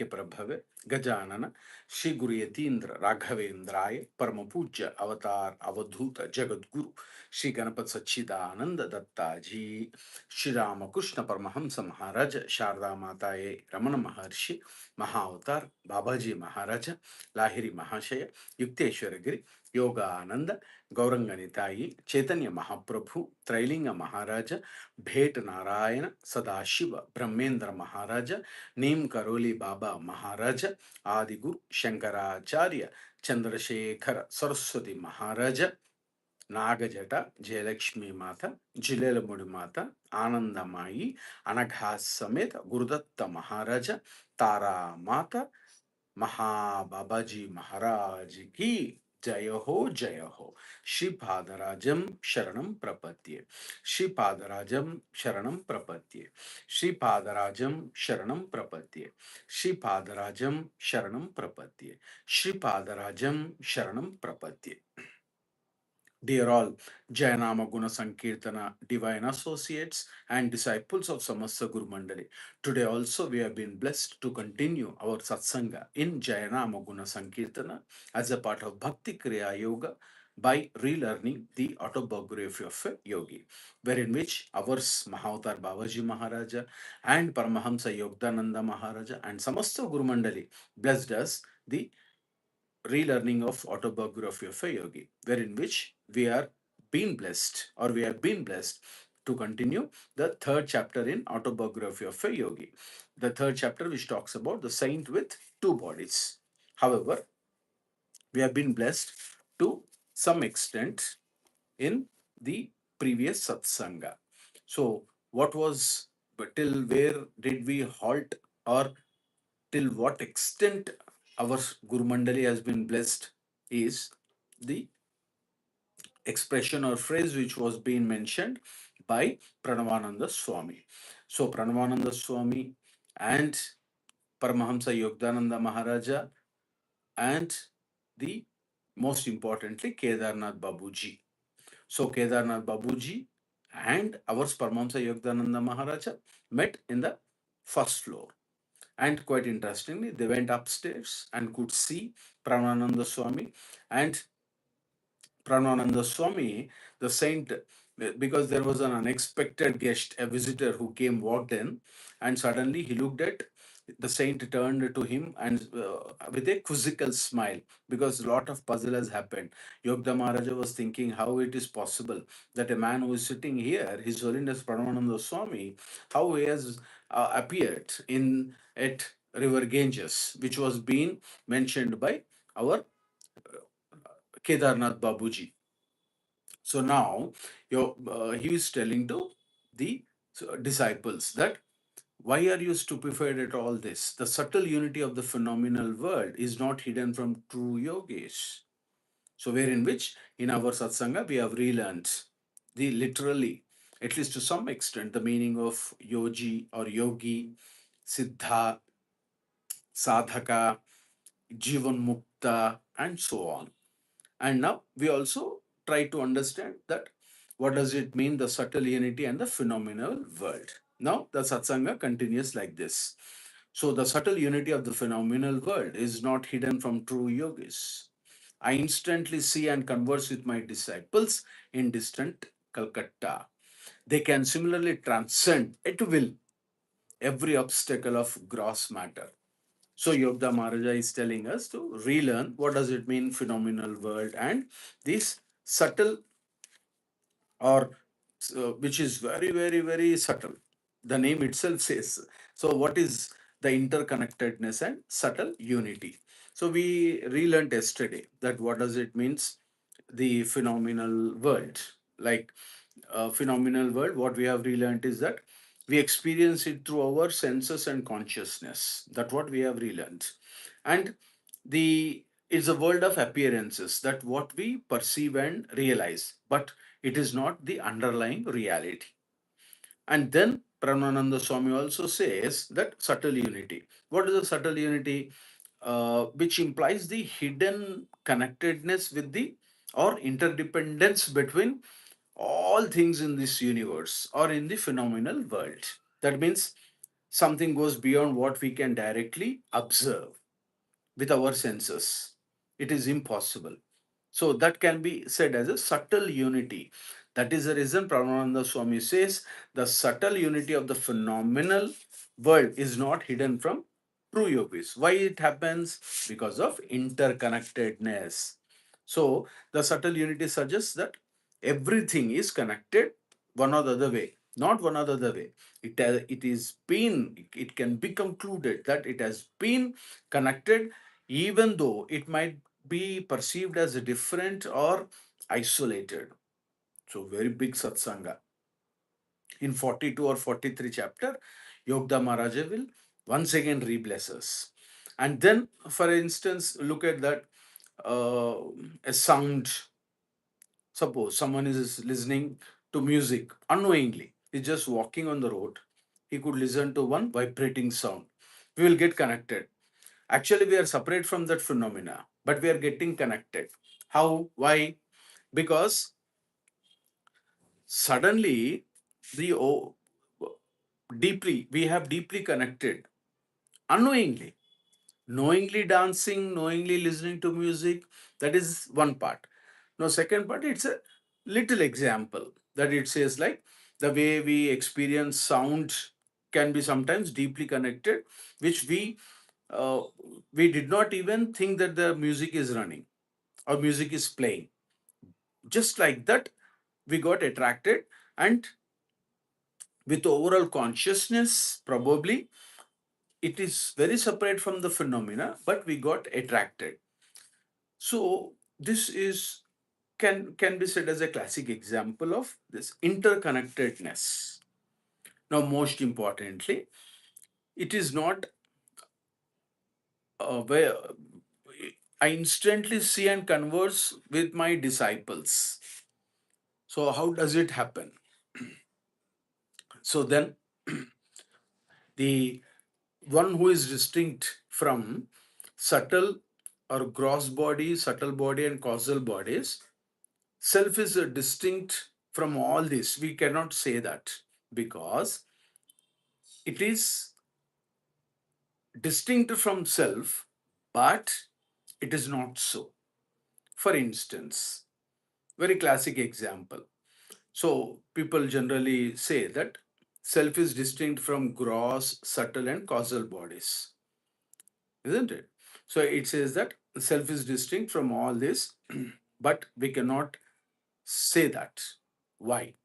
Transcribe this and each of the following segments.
प्रभवे गजानन श्री गुरु यतीन्द्र राघवेंद्राय परम पूज्य अवतार अवधूत जगद्गुरु श्री गणपत सच्चिदानंद दत्ता जी, श्री रामकृष्ण परमहंस महाराज, शारदा माताये रमन महर्षि, महाअवतार बाबाजी महाराज, लाहिरी महाशय, युक्तेश्वर गिरी, योगानंद, गौरंगनिताई, चैतन्य महाप्रभु, त्रैलिंग महाराज, भेट नारायण, सदाशिव ब्रह्मेंद्र महाराज, नीम करोली बाबा महाराज, आदिगुरु शंकराचार्य, चंद्रशेखर सरस्वती महाराज, नागजट जयलक्ष्मी माता, जिलेलमुడి माता, आनंदमाई, अनघा समेत गुरुदत्त महाराज, तारा माता, महाबाबाजी महाराज की जय हो जय हो। श्रीपादराजम शरणं प्रपद्ये, श्रीपादराजम शरणं प्रपद्ये, श्रीपादराजम शरणं प्रपद्ये, श्रीपादराजम शरणं प्रपद्ये, श्रीपादराजम शरणं प्रपद्ये। Dear all, Jayanama Guna Sankirtana Divine Associates and disciples of Samastha Guru Mandali, today also we have been blessed to continue our satsanga in Jayanama Guna Sankirtana as a part of Bhakti Kriya Yoga by relearning the autobiography of a yogi, wherein which ours Mahavatar Babaji Maharaja and Paramahansa Yogananda Maharaja and Samastha Guru Mandali blessed us the relearning of autobiography of a yogi, wherein which we are being blessed or we have been blessed to continue the third chapter in autobiography of a yogi, the third chapter which talks about the saint with two bodies. However, we have been blessed to some extent in the previous satsanga. So what was, but till where did we halt, or till what extent our Guru Mandali has been blessed is the expression or phrase which was being mentioned by Pranabananda Swami. So Pranabananda Swami and Paramahansa Yogananda Maharaja and the most importantly Kedarnath Babuji. So Kedarnath Babuji and our Paramahansa Yogananda Maharaja met in the first floor. And quite interestingly, they went upstairs and could see Pranabananda Swami. And Pranabananda Swami, the saint, because there was an unexpected guest, a visitor who came, walked in, and suddenly he looked at the saint, turned to him and with a quizzical smile, because a lot of puzzle has happened. Yogda Maharaja was thinking how it is possible that a man who is sitting here, His Holiness Paramahansa Swami, how he has appeared in at River Ganges, which was being mentioned by our Kedarnath Babuji. So now he is telling to the disciples that why are you stupefied at all this? The subtle unity of the phenomenal world is not hidden from true yogis. So wherein which in our satsanga we have relearned the literally, at least to some extent, the meaning of yogi or yogi, siddha, sadhaka, jivan mukta, and so on. And now we also try to understand that what does it mean, the subtle unity and the phenomenal world. Now the satsanga continues like this. So the subtle unity of the phenomenal world is not hidden from true yogis. I instantly see and converse with my disciples in distant Calcutta. They can similarly transcend at will every obstacle of gross matter. So Yogda Maharaja is telling us to relearn what does it mean phenomenal world and this subtle, or which is very very very subtle. The name itself says. So what is the interconnectedness and subtle unity? So we relearned yesterday that what does it means the phenomenal world. Like phenomenal world, what we have relearned is that we experience it through our senses and consciousness. That what we have relearned. And the is a world of appearances, that what we perceive and realize, but it is not the underlying reality. And then Pranananda Swami also says that subtle unity. What is the subtle unity? Which implies the hidden connectedness with the, or interdependence between all things in this universe or in the phenomenal world. That means something goes beyond what we can directly observe with our senses. It is impossible. So that can be said as a subtle unity. That is the reason Paramahansa Swami says the subtle unity of the phenomenal world is not hidden from true yogis. Why it happens? Because of interconnectedness. So the subtle unity suggests that everything is connected one or the other way, not one or the other way. It is been, it can be concluded that it has been connected, even though it might be perceived as different or isolated. So very big satsanga. In 42 or 43 chapter, Yogda Maharaja will once again re-bless us. And then, for instance, look at that a sound. Suppose someone is listening to music unknowingly. He's just walking on the road. He could listen to one vibrating sound. We will get connected. Actually, we are separate from that phenomena, but we are getting connected. How? Why? Because suddenly the deeply we have deeply connected unknowingly. Knowingly dancing, knowingly listening to music, that is one part. Now, second part, it's a little example that it says like the way we experience sound can be sometimes deeply connected, which uh, we did not even think that the music is running or music is playing. Just like that, we got attracted, and with overall consciousness, probably it is very separate from the phenomena, but we got attracted. So this is can be said as a classic example of this interconnectedness. Now, most importantly, it is not where I instantly see and converse with my disciples. So how does it happen? So then the one who is distinct from subtle or gross body, subtle body, and causal bodies, self is distinct from all this. We cannot say that because it is distinct from self, but it is not so. For instance, very classic example. So people generally say that self is distinct from gross, subtle, and causal bodies, isn't it? So it says that self is distinct from all this, but we cannot say that. Why?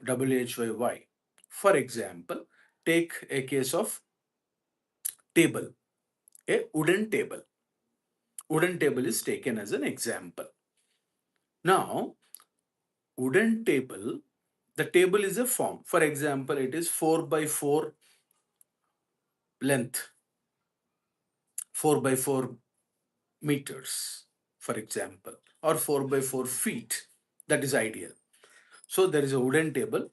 WHY. For example, take a case of table, a wooden table. Wooden table is taken as an example. Now, wooden table, the table is a form. For example, it is 4 by 4 length, 4 by 4 meters, for example, or 4 by 4 feet. That is ideal. So there is a wooden table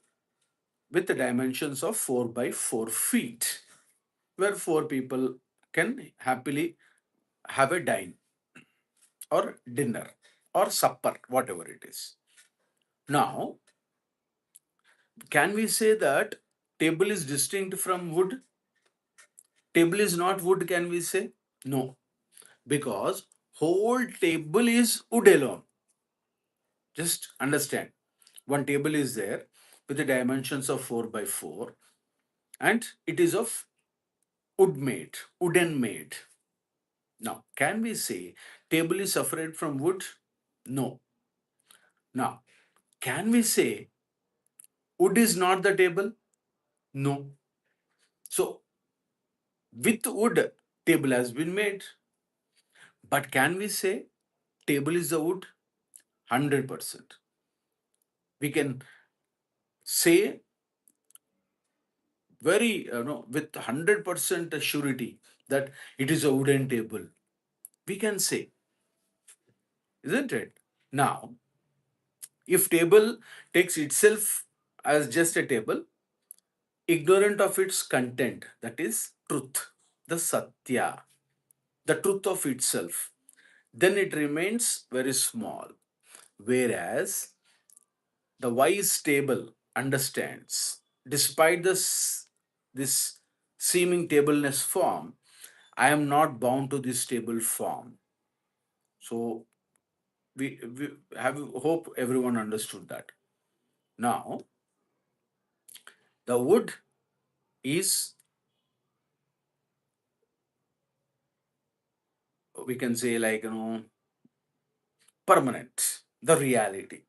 with the dimensions of 4 by 4 feet, where 4 people can happily have a dine or dinner or supper, whatever it is. Now, can we say that table is distinct from wood? Table is not wood, can we say? No, because whole table is wood alone. Just understand. One table is there with the dimensions of 4 by 4, and it is of wood made, wooden made. Now, can we say table is separate from wood? No. Now, can we say wood is not the table? No. So, with wood, table has been made. But can we say table is the wood? 100%. We can say very, with 100% surety that it is a wooden table. We can say, isn't it? Now, if table takes itself as just a table, ignorant of its content, that is truth, the Satya, the truth of itself, then it remains very small. Whereas the wise table understands, despite the this seeming tableness form, I am not bound to this table form. So we have hope everyone understood that. Now the wood is, we can say, like, permanent, the reality.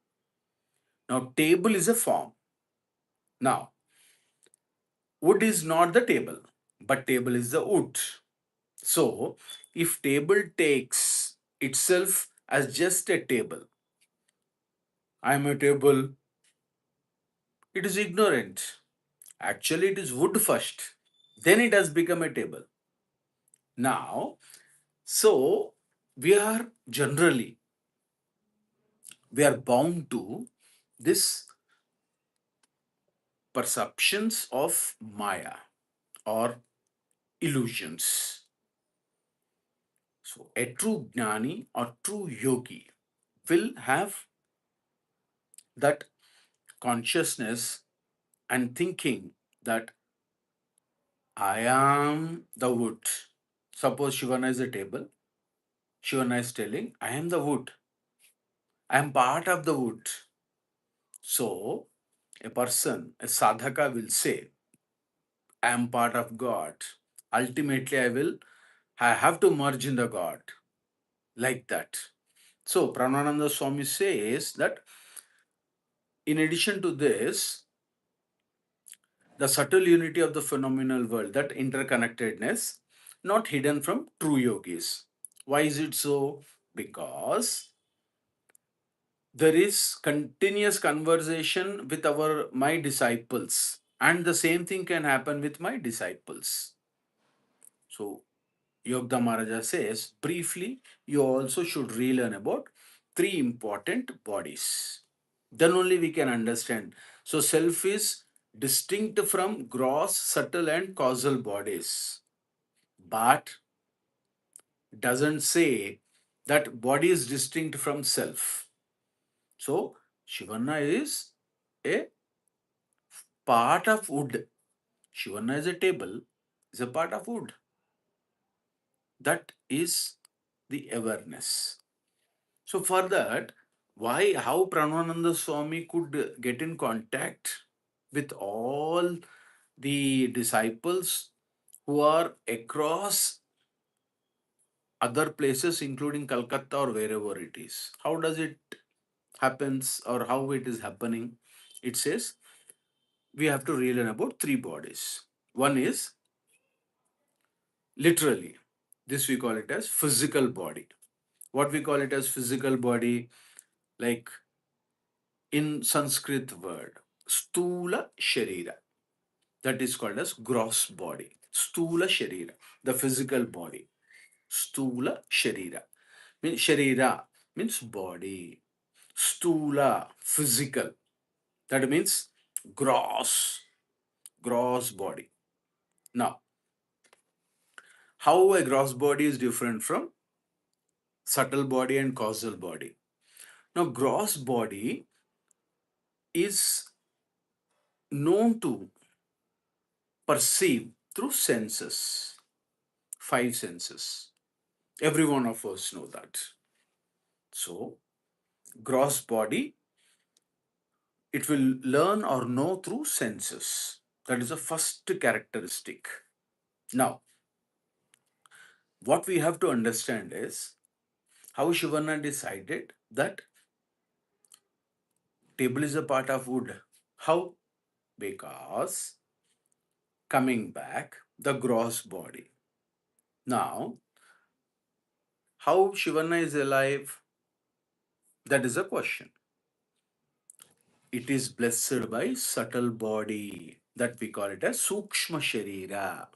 Now table is a form. Now wood is not the table, but table is the wood. So if table takes itself as just a table, I am a table, it is ignorant. Actually, it is wood first, then it has become a table. Now, so we are generally, we are bound to this perceptions of Maya or illusions. So a true Gnani or true Yogi will have that consciousness and thinking that I am the wood. Suppose Shivana is a table. Shivana is telling, I am the wood. I am part of the wood. So, a person, a sadhaka will say, I am part of God. Ultimately, I have to merge in the God. Like that. So, Pranananda Swami says that in addition to this, the subtle unity of the phenomenal world, that interconnectedness, not hidden from true yogis. Why is it so? Because there is continuous conversation with our my disciples, and the same thing can happen with my disciples. So Yogda Maharaja says briefly, you also should relearn about three important bodies. Then only we can understand. So self is distinct from gross, subtle, and causal bodies, but doesn't say that body is distinct from self. So Shivana is a part of wood. Shivana is a table, is a part of wood. That is the awareness. So for that, why, how Pranabananda Swami could get in contact with all the disciples who are across other places, including Kolkata or wherever it is. How does it happens, or how it is happening? It says we have to relearn about three bodies. One is literally, this we call it as physical body. What we call it as physical body, like in Sanskrit word, Sthula Sharira, that is called as gross body. Sthula Sharira, the physical body. Sthula Sharira. Means Sharira means body. Sthula, physical. That means gross, gross body. Now, how a gross body is different from subtle body and causal body. Now, gross body is known to perceive through senses, five senses. Every one of us know that. So, gross body, it will learn or know through senses. That is the first characteristic. Now, what we have to understand is how Shivana decided that table is a part of wood. How? Because coming back, the gross body. Now, how Shivana is alive? That is a question. It is blessed by subtle body, that we call it as Sukshma Sharira.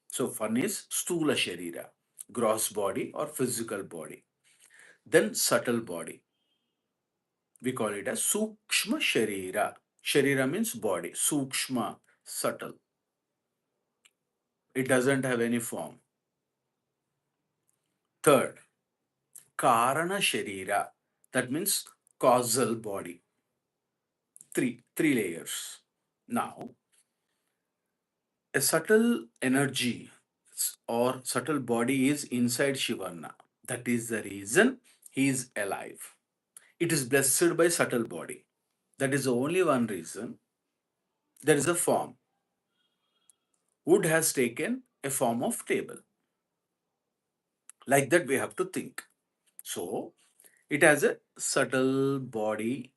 So one is Sthula Sharira, gross body or physical body. Then subtle body, we call it as Sukshma Sharira. Sharira means body, Sukshma, subtle. It doesn't have any form. Third, Karana Sharira, that means causal body. Three layers. Now, A subtle energy or subtle body is inside Shivana. That is the reason he is alive. It is blessed by subtle body. That is the only one reason. There is a form. Wood has taken a form of table. Like that we have to think. So it has a subtle body,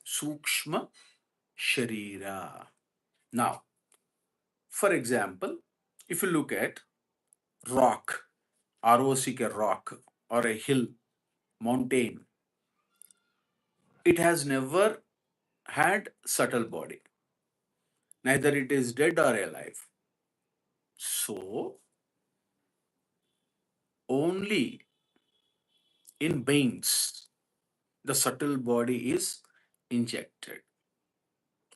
Sukshma Sharira. Now, for example, if you look at rock, ROCK rock, or a hill, mountain, it has never had subtle body. Neither it is dead or alive. So only in beings the subtle body is injected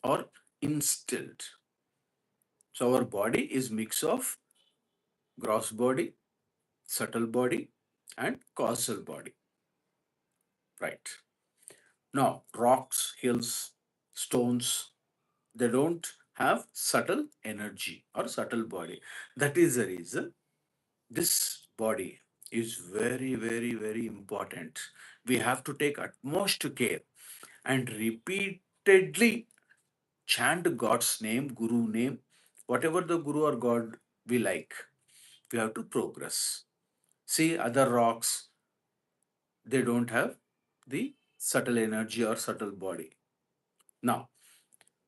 or instilled. So our body is mix of gross body, subtle body, and causal body. Right. Now, rocks, hills, stones, they don't have subtle energy or subtle body. That is the reason this body is very, very, very important. We have to take utmost care and repeatedly chant God's name, Guru name, whatever the Guru or God we like. We have to progress. See, other rocks, they don't have the subtle energy or subtle body. Now,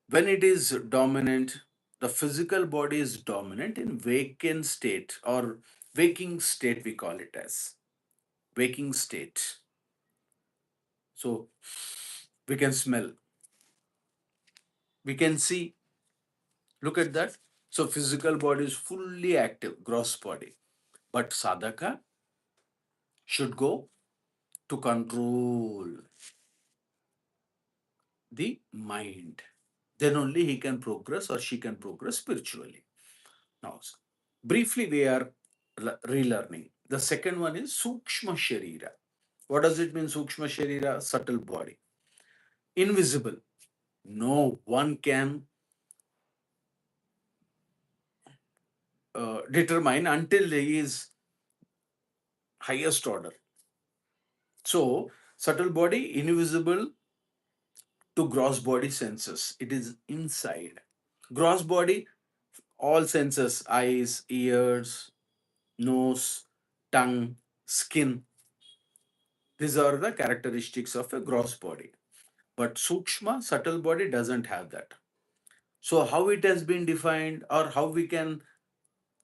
when it is dominant, the physical body is dominant in vacant state or waking state, we call it as waking state. So we can smell, we can see, look at that. So physical body is fully active, gross body. But sadhaka should go to control the mind. Then only he can progress or she can progress spiritually. Now, briefly, we are relearning. The second one is Sukshma Sharira. What does it mean, Sukshma Sharira? Subtle body. Invisible. No one can determine until he is highest order. So, subtle body, invisible to gross body senses. It is inside. Gross body, all senses, eyes, ears, nose, tongue, skin. These are the characteristics of a gross body. But Sukshma, subtle body doesn't have that. So how it has been defined or how we can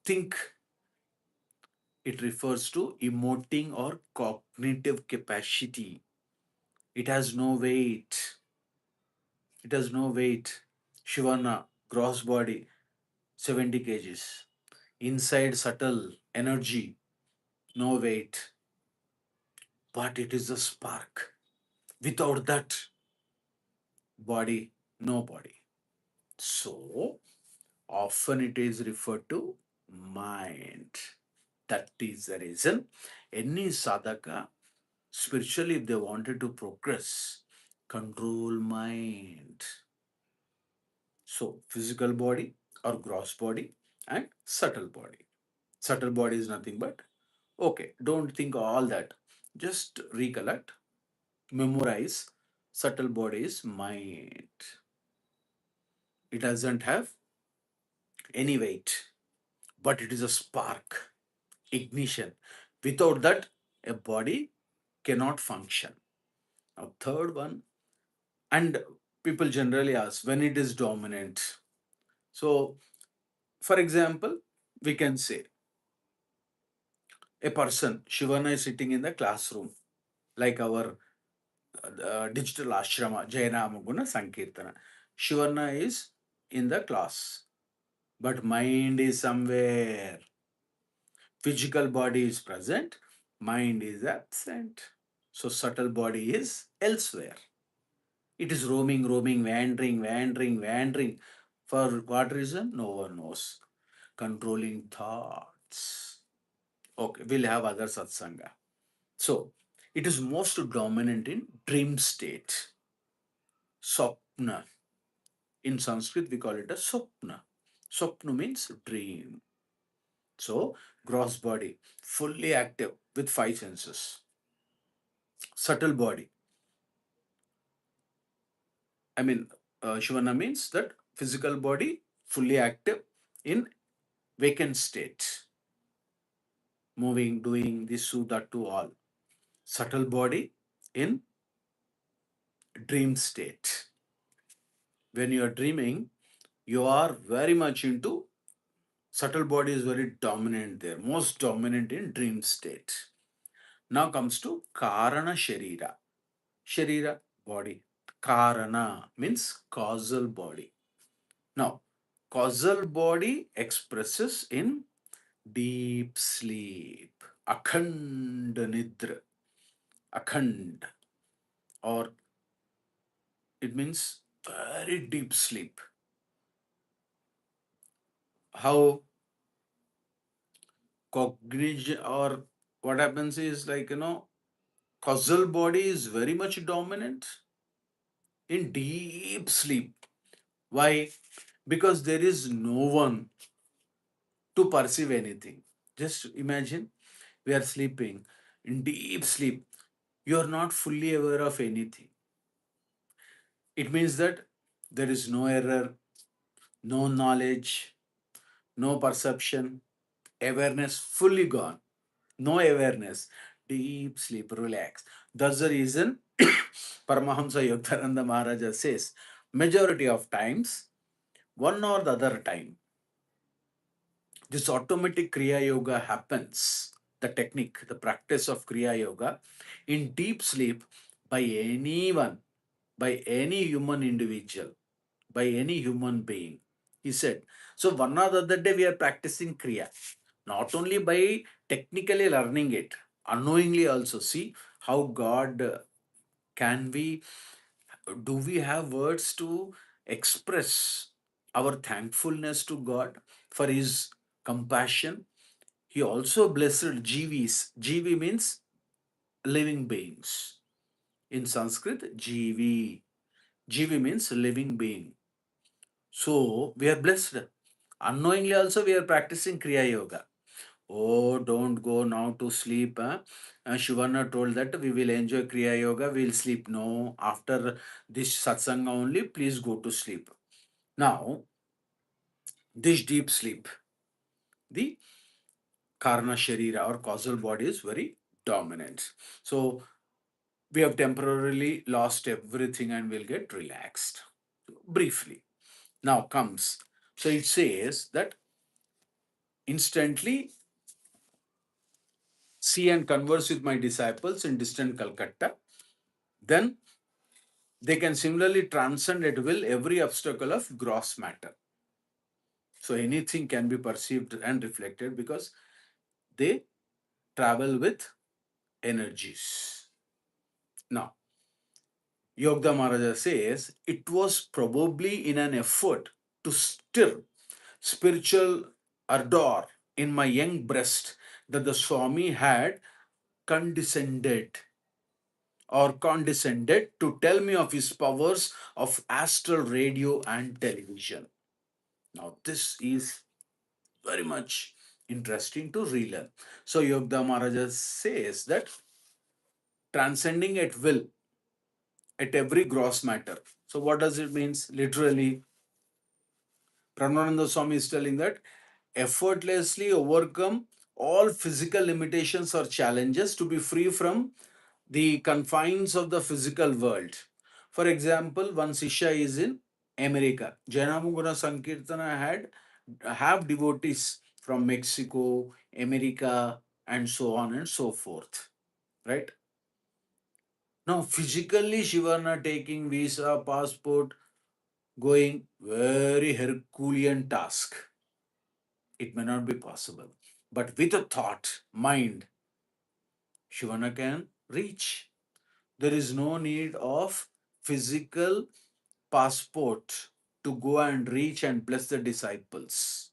think, it refers to emoting or cognitive capacity. It has no weight. It has no weight. Shivana, gross body, 70 kgs. Inside subtle energy, no weight. But it is a spark. Without that body, no body. So often it is referred to mind. That is the reason any sadhaka, spiritually, if they wanted to progress, control mind. So physical body or gross body and subtle body. Subtle body is nothing but, okay, don't think all that. Just recollect, memorize, subtle body is mind. It doesn't have any weight, but it is a spark, ignition. Without that, a body cannot function. Now, third one, and people generally ask when it is dominant. So, for example, we can say a person, Shivana is sitting in the classroom, like our digital ashrama, Jayanama Guna Sankirtana. Shivana is in the class, but mind is somewhere. Physical body is present, mind is absent. So subtle body is elsewhere. It is roaming, roaming, wandering, wandering, wandering. For what reason? No one knows. Controlling thoughts. Okay, we'll have other satsanga. So it is most dominant in dream state. Swapna. In Sanskrit, we call it a Swapna. Swapna means dream. So, gross body, fully active with five senses. Subtle body, I mean, Shivana means that physical body fully active in vacant state, moving, doing this, that, to all. Subtle body in dream state. When you are dreaming, you are very much into subtle body is very dominant there, most dominant in dream state. Now comes to Karana Sharira. Sharira, body. Karana means causal body. Now, causal body expresses in deep sleep. Akhand Nidra. Akhand. Or it means very deep sleep. How cognition or what happens is like, causal body is very much dominant in deep sleep. Why? Because there is no one to perceive anything. Just imagine we are sleeping in deep sleep. You are not fully aware of anything. It means that there is no error, no knowledge, no perception, awareness fully gone. No awareness, deep sleep, relax. That's the reason Paramahansa Yogananda Maharaja says, majority of times, one or the other time, this automatic Kriya Yoga happens. The technique, the practice of Kriya Yoga in deep sleep by anyone, by any human individual, by any human being. He said, so one or the other day we are practicing Kriya, not only by technically learning it, unknowingly also. See how God can we, do we have words to express our thankfulness to God for His compassion? He also blessed Jivis. Jivi means living beings. In Sanskrit, Jivi. Jivi means living being. So we are blessed. Unknowingly also we are practicing Kriya Yoga. Oh, don't go now to sleep. Shivana told that we will enjoy Kriya Yoga, we will sleep. No, after this satsanga only, please go to sleep. Now, this deep sleep, the Karna Sharira or causal body is very dominant. So, we have temporarily lost everything and we'll get relaxed. Briefly. Now comes. So, it says that instantly see and converse with my disciples in distant Calcutta. Then they can similarly transcend at will every obstacle of gross matter. So anything can be perceived and reflected because they travel with energies. Now, Yogda Maharaja says it was probably in an effort to stir spiritual ardor in my young breast that the Swami had condescended to tell me of his powers of astral radio and television. Now, this is very much interesting to relearn. So, Yogda Maharaja says that transcending at will at every gross matter. So, what does it mean? Literally, Pranabananda Swami is telling that effortlessly overcome all physical limitations or challenges to be free from the confines of the physical world. For example, one Sisha is in America. Jainamuguna Sankirtana had have devotees from Mexico, America, and so on and so forth. Right? Now, physically, Shivana taking visa, passport, going very Herculean task. It may not be possible. But with a thought, mind, Shivana can reach. There is no need of physical passport to go and reach and bless the disciples.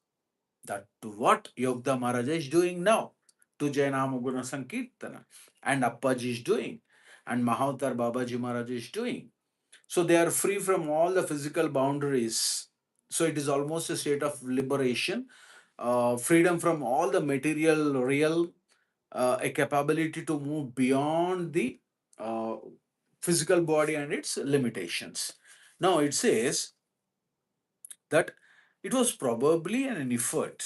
That to what Yogda Maharaj is doing now to Jainamuguna Sankirtana and Appaji is doing and Mahavatar Babaji Maharaj is doing. So they are free from all the physical boundaries So it is almost a state of liberation, freedom from all the material real, a capability to move beyond the uh, physical body and its limitations. Now it says that it was probably an effort.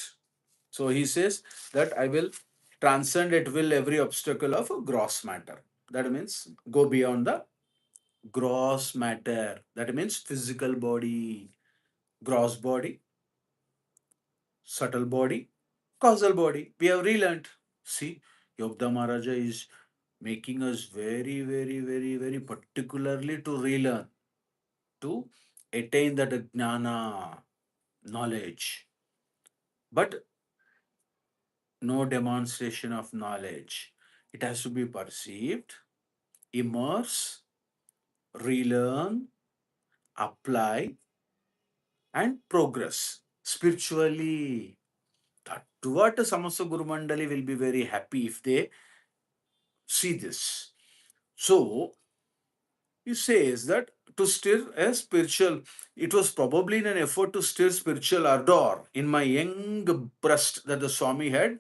So he says that I will transcend at will every obstacle of a gross matter. That means go beyond the gross matter. That means physical body, gross body, subtle body, causal body. We have relearned. See, Yogda Maharaja is making us very, very, very, very particularly to relearn, to attain that jnana, knowledge. But no demonstration of knowledge. It has to be perceived, immerse, relearn, apply, and progress spiritually. That what Samastha Guru Mandali will be very happy if they see this. So he says that to stir a spiritual, it was probably in an effort to stir spiritual ardor in my young breast that the Swami had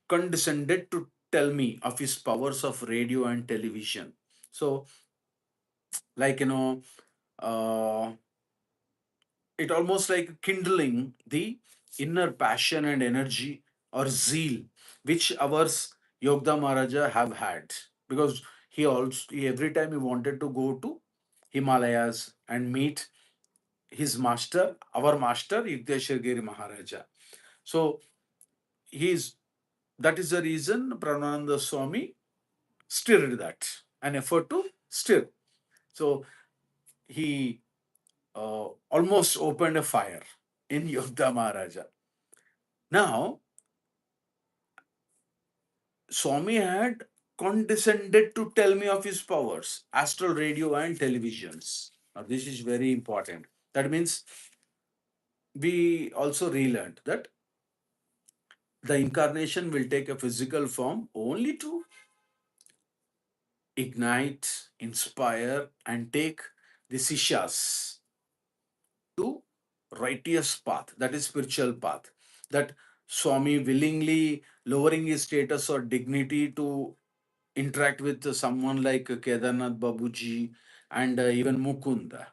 condescended to tell me of his powers of radio and television. So, like, uh, it almost like kindling the inner passion and energy or zeal which our Yogda Maharaja have had, because every time he wanted to go to Himalayas and meet his master, our master Yugdeshwar Giri Maharaja. So he's that is the reason Prananda Swami stirred that, an effort to stir. So he almost opened a fire in Yogda Maharaja. Now, Swami had condescended to tell me of his powers, astral radio and televisions. Now, this is very important. That means we also relearned that the incarnation will take a physical form only to ignite, inspire, and take the sishas to righteous path, that is spiritual path. That Swami willingly lowering his status or dignity to interact with someone like Kedarnath Babuji and even Mukunda,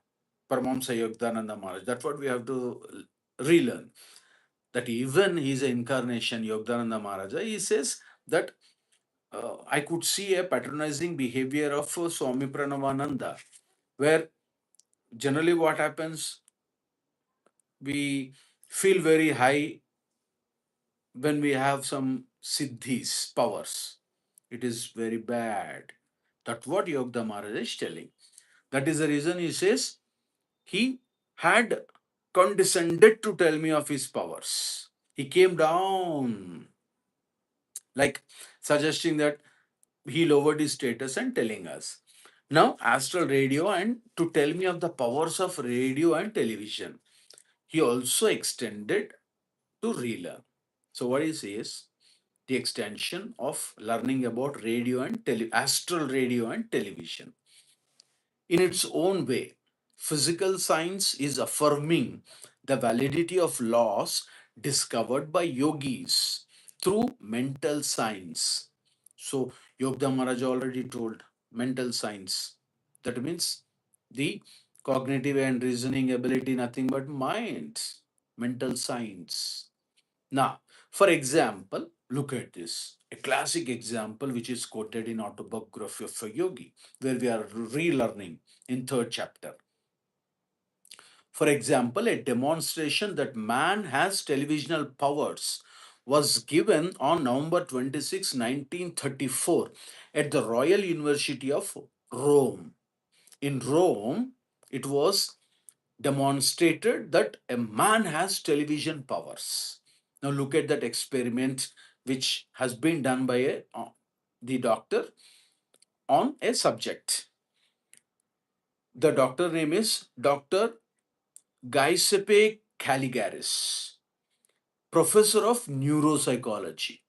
Paramahansa Yogananda Maharaj. That's what we have to relearn. That even his incarnation, Yogananda Maharaja, he says that I could see a patronizing behavior of Swami Pranabananda, where generally what happens, we feel very high when we have some siddhis, powers. It is very bad. That's what Yogda Maharaj is telling. That is the reason he says he had condescended to tell me of his powers. He came down, like suggesting that he lowered his status and telling us. Now, astral radio and to tell me of the powers of radio and television. He also extended to relearn. So, what he says, the extension of learning about radio and astral radio and television. In its own way, physical science is affirming the validity of laws discovered by yogis through mental science. So, Yogda Maharaj already told mental science. That means the cognitive and reasoning ability, nothing but mind, mental science. Now, for example, look at this. A classic example which is quoted in Autobiography of a Yogi, where we are relearning in third chapter. For example, a demonstration that man has televisional powers was given on November 26, 1934 at the Royal University of Rome. In Rome, it was demonstrated that a man has television powers. Now look at that experiment which has been done by the doctor on a subject. The doctor name is Dr. Giuseppe Caligaris, professor of neuropsychology.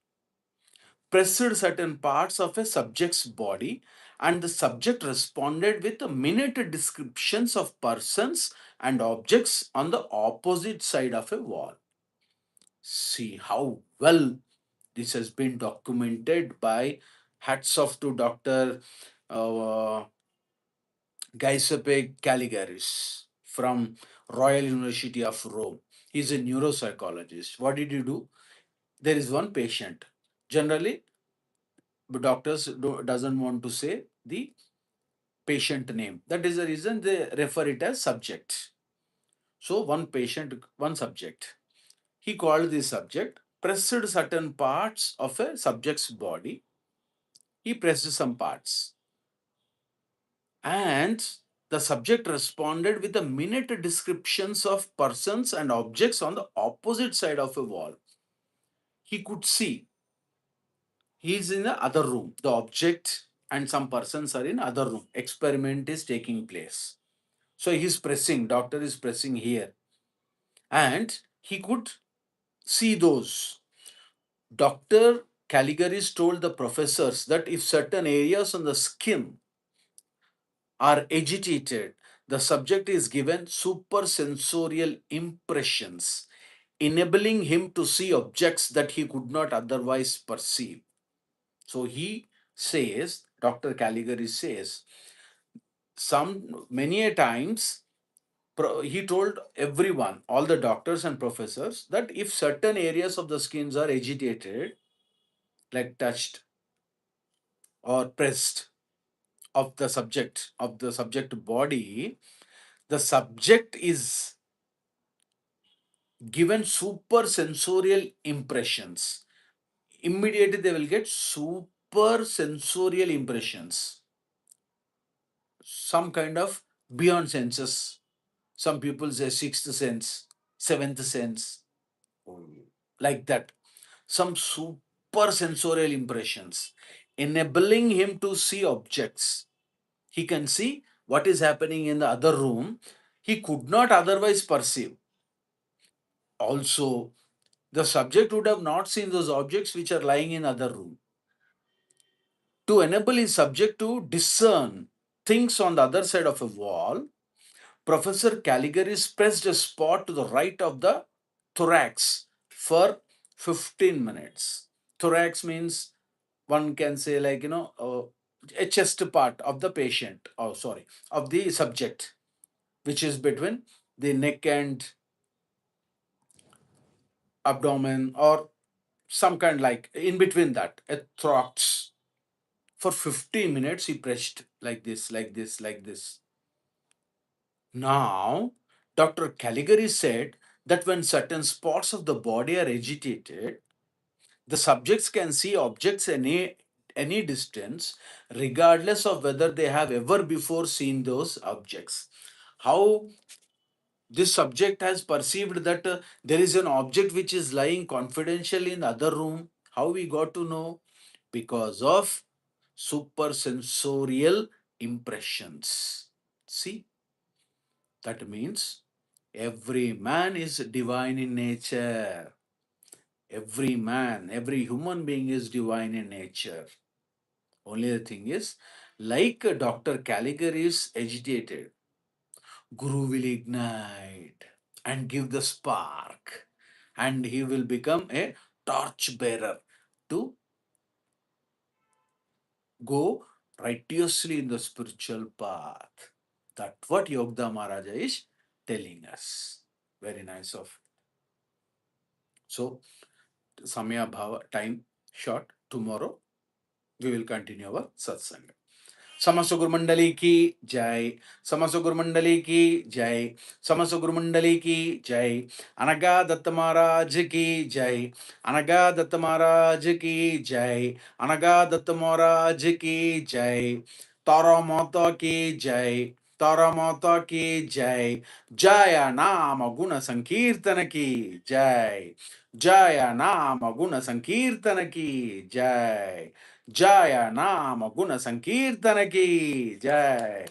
Pressed certain parts of a subject's body and the subject responded with minute descriptions of persons and objects on the opposite side of a wall. See how well this has been documented by hats off to Dr. Uh, Giuseppe Caligaris from Royal University of Rome. He's a neuropsychologist. What did he do? There is one patient. Generally, doctors doesn't want to say the patient name. That is the reason they refer it as subject. So one patient, one subject. He called this subject, pressed certain parts of a subject's body. He pressed some parts. And the subject responded with a minute descriptions of persons and objects on the opposite side of a wall. He could see he is in the other room. The object and some persons are in other room. Experiment is taking place. So he's pressing, doctor is pressing here. And he could see those. Dr. Caligaris told the professors that if certain areas on the skin are agitated, the subject is given supersensorial impressions, enabling him to see objects that he could not otherwise perceive. So he says, Dr. Caligari says, many a times he told everyone, all the doctors and professors, that if certain areas of the skins are agitated, like touched or pressed of the subject body, the subject is given super sensorial impressions. Immediately they will get super sensorial impressions, some kind of beyond senses. Some people say sixth sense, seventh sense, like that. Some super sensorial impressions, enabling him to see objects. He can see what is happening in the other room he could not otherwise perceive. Also, the subject would have not seen those objects which are lying in other room. To enable his subject to discern things on the other side of a wall, Professor Caligaris pressed a spot to the right of the thorax for 15 minutes. Thorax means, one can say, like, a chest part of the patient, oh sorry, of the subject, which is between the neck and abdomen, or some kind, like in between that, a thorax. For 15 minutes he pressed like this, like this, like this. Now Dr. Caligari said that when certain spots of the body are agitated, the subjects can see objects any distance, regardless of whether they have ever before seen those objects. How this subject has perceived that there is an object which is lying confidentially in the other room? How we got to know? Because of supersensorial impressions. See, that means every man is divine in nature. Every man, every human being is divine in nature. Only the thing is, like Dr. Caligari is agitated, Guru will ignite and give the spark, and he will become a torch bearer to go righteously in the spiritual path. That's what Yogda Maharaja is telling us. Very nice of. So, Samya Bhava, time short. Tomorrow we will continue our satsanga. समस्त गुरुमंडली की जय, समस्त गुरुमंडली की जय, समस्त गुरुमंडली की जय, अनगा दत्त महाराज की जय, अनगा दत्त महाराज की जय, अनगा दत्त महाराज की जय, तारा माता की जय, तारा माता की जय, जय नाम गुण संकीर्तन की जय, जय नाम गुण संकीर्तन की जय, जय नाम गुण संकीर्तन की जय।